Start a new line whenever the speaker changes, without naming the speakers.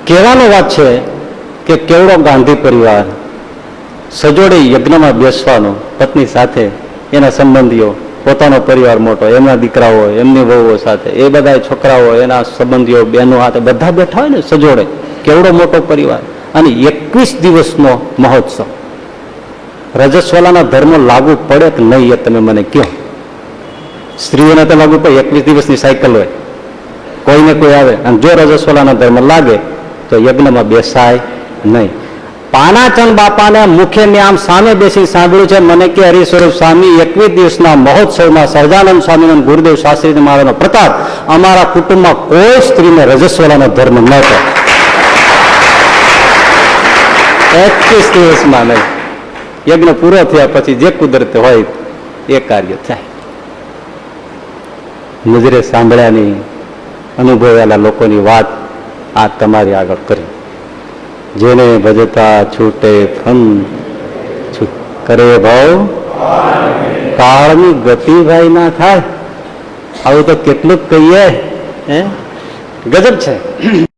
કહેવાનો વાત છે કે કેવડો ગાંધી પરિવાર સજોડે યજ્ઞમાં બેસવાનો પત્ની સાથે, એના સંબંધીઓ, પોતાનો પરિવાર મોટો, એમના દીકરાઓ, એમની વહુઓ સાથે, એ બધા છોકરાઓ, એના સંબંધીઓ, બહેનો હાથે બધા બેઠા હોય ને સજોડે, કેવડો મોટો પરિવાર, અને 21 દિવસનો મહોત્સવ. રજસ્વલાના ધર્મ લાગુ પડે કે નહીં એ તમે મને કહો. સ્ત્રીઓને તો લાગુ પડે, 21 દિવસની સાયકલ હોય, કોઈને કોઈ આવે, અને જો રજસ્વલાના ધર્મ લાગે તો યજ્ઞમાં બેસાય નહીં. પાનાચંદ બાપાને મુખે મેં આમ સામે બેસી સાંભળ્યું છે, મને કે હરિસ્વરૂપ સ્વામી 21 દિવસના મહોત્સવમાં સહજાનંદ સ્વામી ગુરુદેવ શાસ્ત્રી મહારાજનો પ્રતાપ, અમારા કુટુંબમાં કોઈ સ્ત્રીને રજસ્વલાનો ધર્મ નહોતો. 21 દિવસમાં નહીં. યજ્ઞ પૂરો થયા પછી જે કુદરતે હોય એ કાર્ય થાય. નજરે સાંભળ્યાની, અનુભવેલા લોકોની વાત આ તમારી આગળ કરી. જેને ભજતા છૂટે ફન કરે ભાવ, કાળની ગતિ ભાઈ ના થાય. આવું તો કેટલું કહીએ, ગજબ છે.